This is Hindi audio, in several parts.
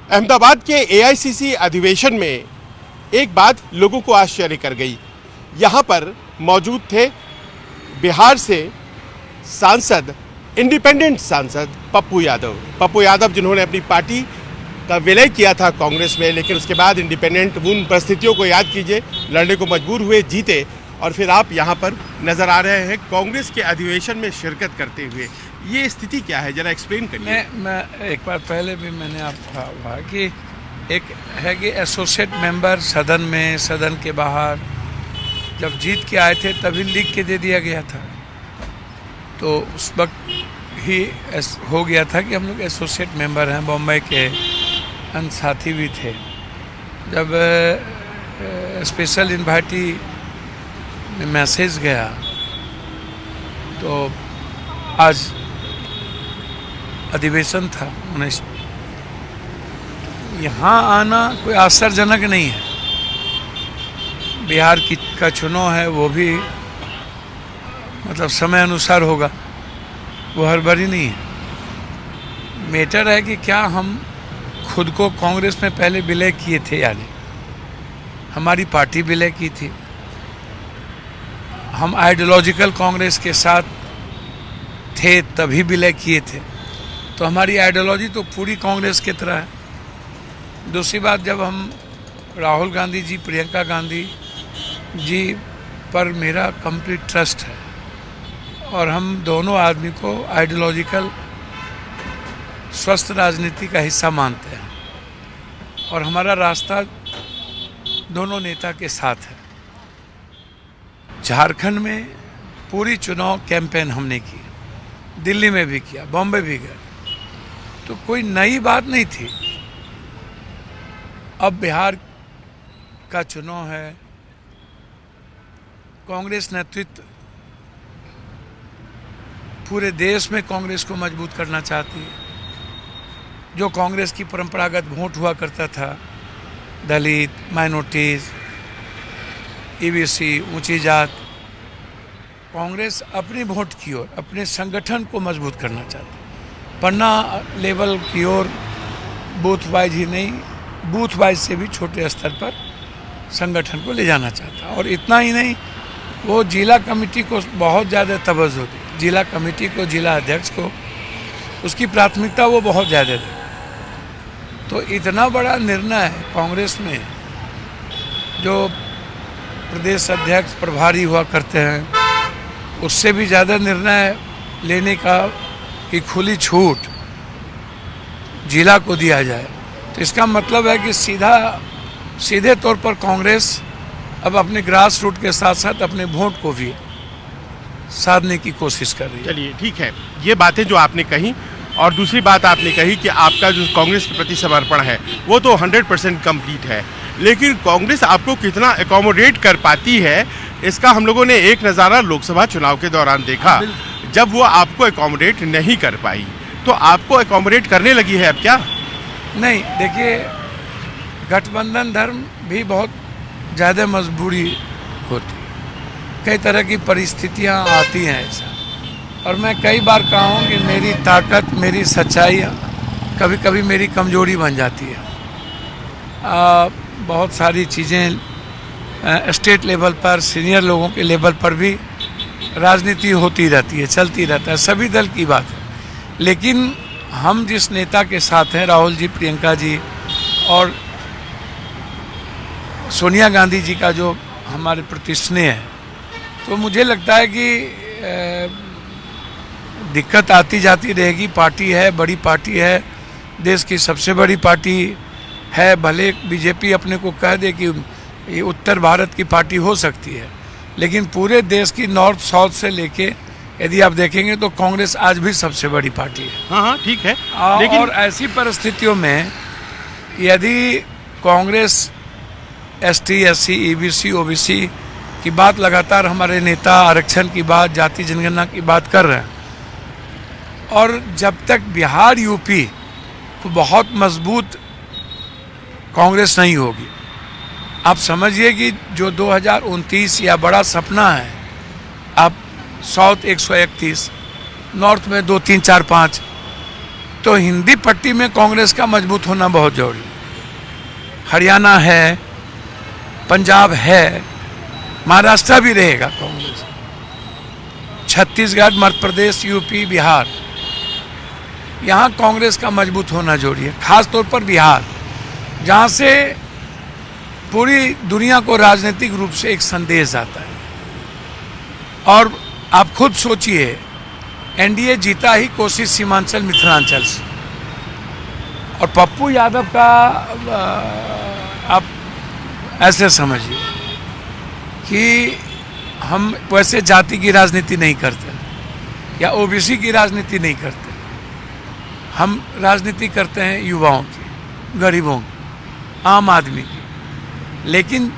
अहमदाबाद के एआईसीसी अधिवेशन में एक बात लोगों को आश्चर्य कर गई। यहाँ पर मौजूद थे बिहार से सांसद, इंडिपेंडेंट सांसद पप्पू यादव जिन्होंने अपनी पार्टी का विलय किया था कांग्रेस में, लेकिन उसके बाद इंडिपेंडेंट उन परिस्थितियों को याद कीजिए, लड़ने को मजबूर हुए, जीते, और फिर आप यहाँ पर नज़र आ रहे हैं कांग्रेस के अधिवेशन में शिरकत करते हुए। ये स्थिति क्या है, जरा एक्सप्लेन करिए। मैं एक बार पहले भी मैंने आपको कहा कि एक है कि एसोसिएट मेंबर सदन में, सदन के बाहर जब जीत के आए थे तभी लिख के दे दिया गया था, तो उस वक्त ही हो गया था कि हम लोग एसोसिएट मेंबर हैं। बॉम्बे के अन्य साथी भी थे। जब स्पेशल इन्वाइटी में मैसेज गया तो आज अधिवेशन था, उन्हें यहाँ आना कोई आश्चर्यजनक नहीं है। बिहार का चुनाव है, वो भी मतलब समय अनुसार होगा, वो हड़बड़ी नहीं है। मैटर है कि क्या हम खुद को कांग्रेस में पहले विलय किए थे या नहीं। हमारी पार्टी विलय की थी, हम आइडियोलॉजिकल कांग्रेस के साथ थे तभी विलय किए थे, तो हमारी आइडियोलॉजी तो पूरी कांग्रेस की तरह है। दूसरी बात, जब हम राहुल गांधी जी, प्रियंका गांधी जी पर मेरा कंप्लीट ट्रस्ट है और हम दोनों आदमी को आइडियोलॉजिकल स्वस्थ राजनीति का हिस्सा मानते हैं और हमारा रास्ता दोनों नेता के साथ है। झारखंड में पूरी चुनाव कैंपेन हमने की, दिल्ली में भी किया, बॉम्बे भी गए, तो कोई नई बात नहीं थी। अब बिहार का चुनाव है, कांग्रेस नेतृत्व पूरे देश में कांग्रेस को मजबूत करना चाहती है। जो कांग्रेस की परंपरागत वोट हुआ करता था, दलित, माइनॉरिटीज, ईबीसी, ऊंची जात, कांग्रेस अपनी वोट की ओर, अपने संगठन को मजबूत करना चाहती। पन्ना लेवल की ओर बूथ वाइज ही नहीं, बूथ वाइज से भी छोटे स्तर पर संगठन को ले जाना चाहता। और इतना ही नहीं, वो जिला कमेटी को बहुत ज़्यादा तवज्जो दी, जिला कमेटी को, जिला अध्यक्ष को, उसकी प्राथमिकता वो बहुत ज़्यादा दी। तो इतना बड़ा निर्णय है कांग्रेस में, जो प्रदेश अध्यक्ष प्रभारी हुआ करते हैं, उससे भी ज़्यादा निर्णय लेने का कि खुली छूट जिला को दिया जाए। तो इसका मतलब है कि सीधे तौर पर कांग्रेस अब अपने ग्रास रूट के साथ साथ अपने वोट को भी साधने की कोशिश कर रही है। चलिए ठीक है, ये बातें जो आपने कही, और दूसरी बात आपने कही कि आपका जो कांग्रेस के प्रति समर्पण है वो तो 100% कंप्लीट है, लेकिन कांग्रेस आपको कितना एकोमोडेट कर पाती है, इसका हम लोगों ने एक नज़ारा लोकसभा चुनाव के दौरान देखा। जब वो आपको एकोमोडेट नहीं कर पाई तो आपको एकोमोडेट करने लगी है अब क्या? नहीं, देखिए, गठबंधन धर्म भी बहुत ज़्यादा मजबूरी होती है, कई तरह की परिस्थितियाँ आती हैं ऐसा। और मैं कई बार कहा हूँ कि मेरी ताकत, मेरी सच्चाई कभी कभी मेरी कमजोरी बन जाती है। बहुत सारी चीज़ें स्टेट लेवल पर, सीनियर लोगों के लेवल पर भी राजनीति होती रहती है, चलती रहता है, सभी दल की बात है। लेकिन हम जिस नेता के साथ हैं, राहुल जी, प्रियंका जी और सोनिया गांधी जी का जो हमारे प्रति स्नेह है, तो मुझे लगता है कि दिक्कत आती जाती रहेगी। पार्टी है, बड़ी पार्टी है, देश की सबसे बड़ी पार्टी है। भले बीजेपी अपने को कह दे कि ये उत्तर भारत की पार्टी हो सकती है, लेकिन पूरे देश की नॉर्थ साउथ से लेके यदि आप देखेंगे तो कांग्रेस आज भी सबसे बड़ी पार्टी है। हाँ, ठीक है। लेकिन और ऐसी परिस्थितियों में यदि Congress ST, SC, EBC, OBC की बात लगातार हमारे नेता आरक्षण की बात, जाति जनगणना की बात कर रहे हैं, और जब तक बिहार, यूपी को बहुत मजबूत कांग्रेस नहीं होगी, आप समझिए कि जो 2029 या बड़ा सपना है, आप साउथ 131, नॉर्थ में 2, 3, 4, 5, तो हिंदी पट्टी में कांग्रेस का मजबूत होना बहुत जरूरी। हरियाणा है, पंजाब है, महाराष्ट्र भी रहेगा कांग्रेस, छत्तीसगढ़, मध्य प्रदेश, यूपी, बिहार, यहाँ कांग्रेस का मजबूत होना जरूरी है। खास तौर पर बिहार, जहाँ से पूरी दुनिया को राजनीतिक रूप से एक संदेश आता है। और आप खुद सोचिए, एनडीए जीता ही कोसी, सीमांचल, मिथिलांचल से, और पप्पू यादव का आप ऐसे समझिए कि हम वैसे जाति की राजनीति नहीं करते या ओबीसी की राजनीति नहीं करते, हम राजनीति करते हैं युवाओं की, गरीबों की, आम आदमी की। लेकिन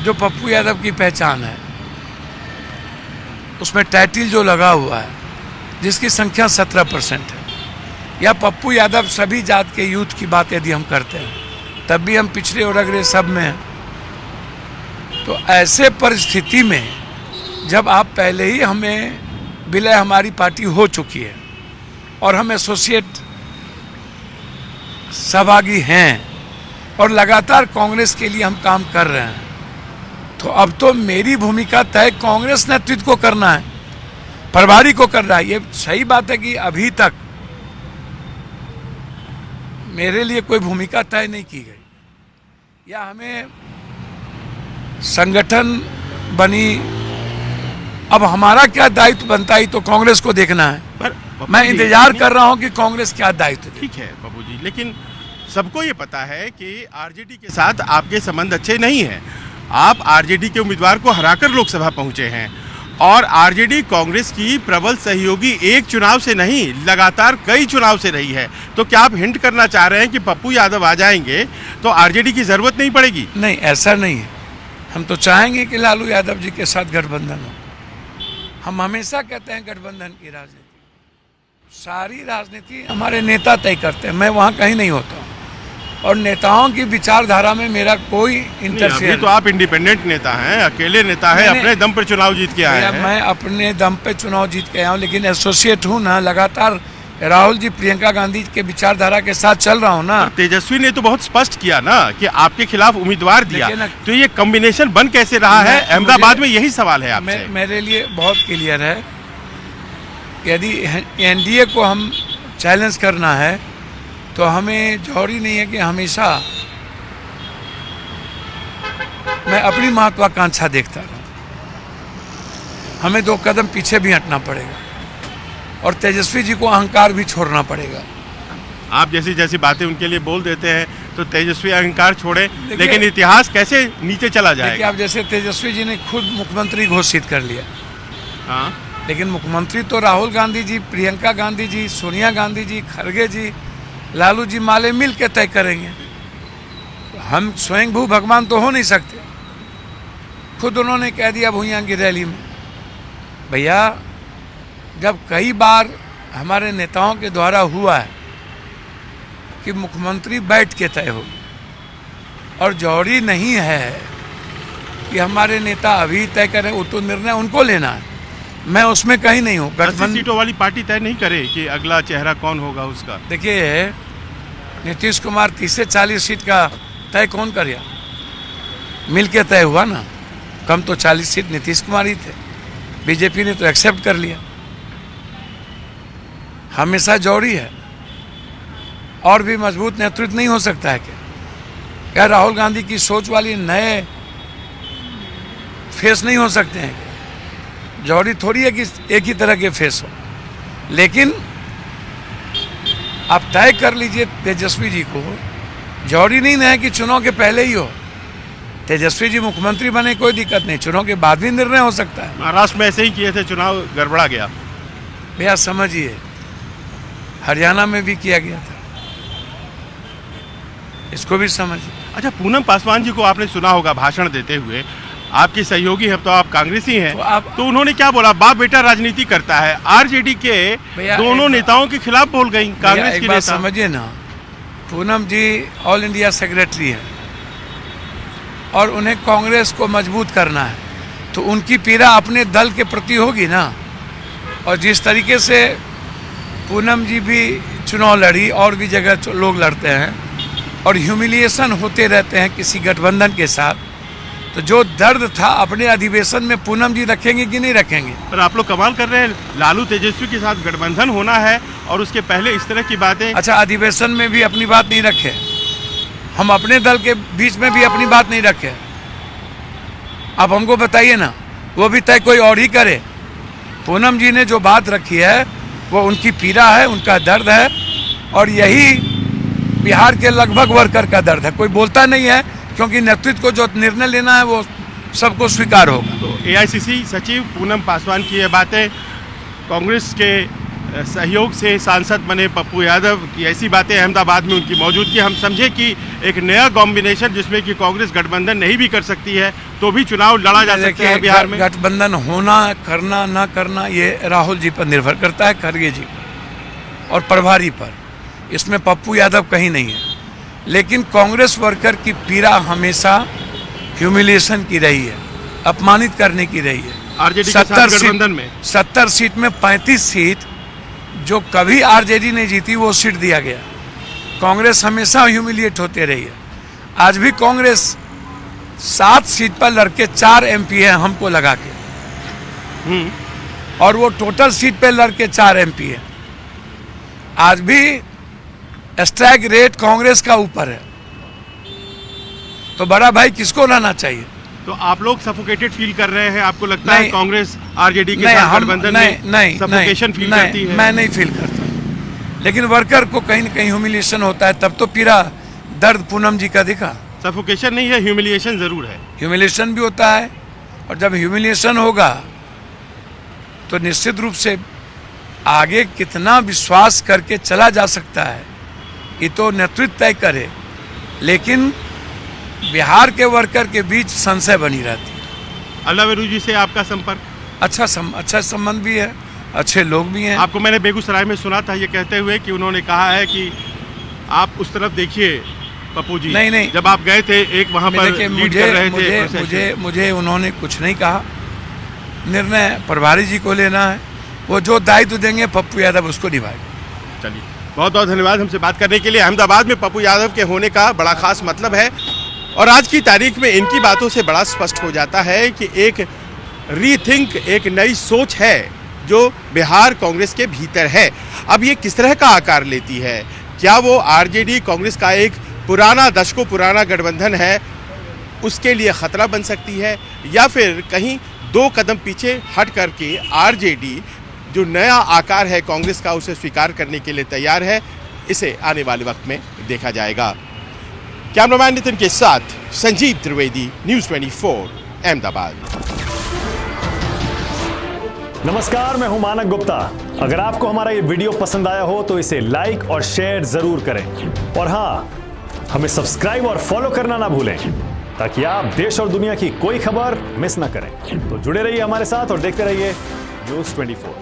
जो पप्पू यादव की पहचान है, उसमें टाइटिल जो लगा हुआ है, जिसकी संख्या 17% है, या पप्पू यादव सभी जात के यूथ की बात यदि हम करते हैं, तब भी हम पिछड़े और अगड़े सब में हैं। तो ऐसे परिस्थिति में जब आप पहले ही हमें विलय, हमारी पार्टी हो चुकी है और हम एसोसिएट सहभागी हैं और लगातार कांग्रेस के लिए हम काम कर रहे हैं, तो अब तो मेरी भूमिका तय कांग्रेस नेतृत्व को करना है, प्रभारी को कर रहा है। ये सही बात है कि अभी तक मेरे लिए कोई भूमिका तय नहीं की गई, या हमें संगठन बनी, अब हमारा क्या दायित्व बनता है तो कांग्रेस को देखना है। पर मैं इंतजार कर रहा हूं कि कांग्रेस क्या दायित्व दे। ठीक है बाबू जी, लेकिन सबको ये पता है कि आरजेडी के साथ आपके संबंध अच्छे नहीं हैं। आप आरजेडी के उम्मीदवार को हराकर लोकसभा पहुंचे हैं और आरजेडी कांग्रेस की प्रबल सहयोगी एक चुनाव से नहीं, लगातार कई चुनाव से रही है। तो क्या आप हिंट करना चाह रहे हैं कि पप्पू यादव आ जाएंगे तो आरजेडी की जरूरत नहीं पड़ेगी? नहीं, ऐसा नहीं है। हम तो चाहेंगे कि लालू यादव जी के साथ गठबंधन हो। हम हमेशा कहते हैं गठबंधन की राजनीति, सारी राजनीति हमारे नेता तय करते हैं, मैं वहाँ कहीं नहीं होता हूँ, और नेताओं की विचारधारा में मेरा कोई इंटरफेयर। अभी तो आप इंडिपेंडेंट नेता हैं, अकेले नेता हैं, अपने दम पर चुनाव जीत के आए हैं। मैं अपने दम पे चुनाव जीत के आया हूँ, लेकिन एसोसिएट हूँ ना, लगातार राहुल जी, प्रियंका गांधी के विचारधारा के साथ चल रहा हूँ ना। तेजस्वी ने तो बहुत स्पष्ट किया ना कि आपके खिलाफ उम्मीदवार दिया, तो ये कॉम्बिनेशन बन कैसे रहा है? अहमदाबाद में यही सवाल है आपसे। मेरे लिए बहुत क्लियर है, यदि एनडीए को हम चैलेंज करना है तो हमें जरूरी नहीं है कि हमेशा मैं अपनी महत्वाकांक्षा देखता रहूं, हमें 2 कदम पीछे भी हटना पड़ेगा और तेजस्वी जी को अहंकार भी छोड़ना पड़ेगा। आप जैसी जैसी बातें उनके लिए बोल देते हैं तो तेजस्वी अहंकार छोड़े, लेकिन इतिहास कैसे नीचे चला जाएगा? आप जैसे तेजस्वी जी ने खुद मुख्यमंत्री घोषित कर लिया, हाँ, लेकिन मुख्यमंत्री तो राहुल गांधी जी, प्रियंका गांधी जी, सोनिया गांधी जी, खड़गे जी, लालू जी माले मिल के तय करेंगे। हम स्वयंभू भगवान तो हो नहीं सकते। खुद उन्होंने कह दिया भुइयां की रैली में, भैया जब कई बार हमारे नेताओं के द्वारा हुआ है कि मुख्यमंत्री बैठ के तय होगी, और जरूरी नहीं है कि हमारे नेता अभी तय करें, वो तो निर्णय उनको लेना है, मैं उसमें कहीं नहीं हूँ। 80 सीटों वाली पार्टी तय नहीं करे कि अगला चेहरा कौन होगा उसका? देखिए, नीतीश कुमार 30 से 40 सीट का तय कौन करेगा? मिल के तय हुआ ना, कम तो 40 सीट नीतीश कुमार ही थे, बीजेपी ने तो एक्सेप्ट कर लिया। हमेशा जरूरी है, और भी मजबूत नेतृत्व नहीं हो सकता है क्या राहुल गांधी की सोच वाली नए फेस नहीं हो सकते हैं? जरूरी थोड़ी है कि एक ही तरह के फेस हो, लेकिन आप तय कर लीजिए तेजस्वी जी को। जरूरी नहीं है कि चुनाव के पहले ही हो, तेजस्वी जी मुख्यमंत्री बने कोई दिक्कत नहीं, चुनाव के बाद भी निर्णय हो सकता है। महाराष्ट्र में ऐसे ही किए थे, चुनाव गड़बड़ा गया। भैया समझिए, हरियाणा में भी किया गया था, इसको भी समझिए। अच्छा, पूनम पासवान जी को आपने सुना होगा भाषण देते हुए, आपकी सहयोगी है तो आप कांग्रेसी हैं, तो उन्होंने क्या बोला? बाप बेटा राजनीति करता है। आरजेडी के दोनों नेताओं के खिलाफ बोल गई कांग्रेस की नेता। समझिए ना, पूनम जी ऑल इंडिया सेक्रेटरी हैं और उन्हें कांग्रेस को मजबूत करना है, तो उनकी पीड़ा अपने दल के प्रति होगी ना। और जिस तरीके से पूनम जी भी चुनाव लड़ी और भी जगह लोग लड़ते हैं और ह्यूमिलिएशन होते रहते हैं किसी गठबंधन के साथ। तो जो दर्द था अपने अधिवेशन में पूनम जी रखेंगे कि नहीं रखेंगे? पर आप लोग कमाल कर रहे हैं, लालू तेजस्वी के साथ गठबंधन होना है और उसके पहले इस तरह की बातें। अच्छा, अधिवेशन में भी अपनी बात नहीं रखे, हम अपने दल के बीच में भी अपनी बात नहीं रखे। आप हमको बताइए ना, वो भी तय कोई और ही करे। पूनम जी ने जो बात रखी है वो उनकी पीड़ा है, उनका दर्द है और यही बिहार के लगभग वर्कर का दर्द है। कोई बोलता नहीं है क्योंकि नेतृत्व को जो निर्णय लेना है वो सबको स्वीकार होगा। तो एआईसीसी सचिव पूनम पासवान की ये बातें, कांग्रेस के सहयोग से सांसद बने पप्पू यादव की ऐसी बातें अहमदाबाद में उनकी मौजूदगी, हम समझे कि एक नया कॉम्बिनेशन जिसमें कि कांग्रेस गठबंधन नहीं भी कर सकती है तो भी चुनाव लड़ा जा सकता है बिहार में। गठबंधन होना, करना ना करना ये राहुल जी पर निर्भर करता है, खड़गे जी पर और प्रभारी पर। इसमें पप्पू यादव कहीं नहीं है। लेकिन कांग्रेस वर्कर की पीड़ा हमेशा ह्यूमिलिएशन की रही है, अपमानित करने की रही है। आरजेडी के साथ गठबंधन में 70 सीट में 35 सीट जो कभी आरजेडी ने जीती वो सीट दिया गया। कांग्रेस हमेशा ह्यूमिलिएट होते रही है। आज भी कांग्रेस 7 सीट पर लड़के 4 एमपी है हमको लगा के, और वो टोटल सीट पे लड़के 4 एमपी है। आज भी स्ट्राइक रेट कांग्रेस का ऊपर है। तो बड़ा भाई किसको रहना चाहिए? तो आप लोग सफोकेटेड फील कर रहे हैं, आपको लगता है कांग्रेस आरजेडी के साथ गठबंधन में सफोकेशन फील करती है? मैं नहीं फील करता, लेकिन वर्कर को कहीं न कहीं ह्यूमिलिएशन होता है। तब तो पीड़ा दर्द पूनम जी का दिखा। सफोकेशन नहीं है, ह्यूमिलिएशन जरूर है। ह्यूमिलिएशन भी होता है, और जब ह्यूमिलिएशन होगा तो निश्चित रूप से आगे कितना विश्वास करके चला जा सकता है ये तो नेतृत्व तय करे। लेकिन बिहार के वर्कर के बीच संशय बनी रहती है। अल्लावेरू जी से आपका संपर्क? अच्छा संबंध भी है, अच्छे लोग भी हैं। आपको मैंने बेगूसराय में सुना था ये कहते हुए कि उन्होंने कहा है कि आप उस तरफ देखिए पप्पू जी। नहीं, जब आप गए थे एक वहां पर लीड कर रहे थे। मुझे उन्होंने कुछ नहीं कहा। निर्णय प्रभारी जी को लेना है, वो जो दायित्व देंगे पप्पू यादव उसको निभाएंगे। चलिए, बहुत बहुत धन्यवाद हमसे बात करने के लिए। अहमदाबाद में पप्पू यादव के होने का बड़ा खास मतलब है और आज की तारीख में इनकी बातों से बड़ा स्पष्ट हो जाता है कि एक रीथिंक, एक नई सोच है जो बिहार कांग्रेस के भीतर है। अब ये किस तरह का आकार लेती है? क्या वो आरजेडी कांग्रेस का एक पुराना, दशकों पुराना गठबंधन है, उसके लिए खतरा बन सकती है, या फिर कहीं 2 कदम पीछे हट करके आरजेडी जो नया आकार है कांग्रेस का उसे स्वीकार करने के लिए तैयार है? इसे आने वाले वक्त में देखा जाएगा। कैमरामैन नितिन के साथ संजीव त्रिवेदी, न्यूज़ 24 अहमदाबाद। नमस्कार, मैं हूं मानक गुप्ता। अगर आपको हमारा ये वीडियो पसंद आया हो तो इसे लाइक और शेयर जरूर करें, और हाँ, हमें सब्सक्राइब और फॉलो करना ना भूलें ताकि आप देश और दुनिया की कोई खबर मिस ना करें। तो जुड़े रहिए हमारे साथ और देखते रहिए न्यूज़ 24।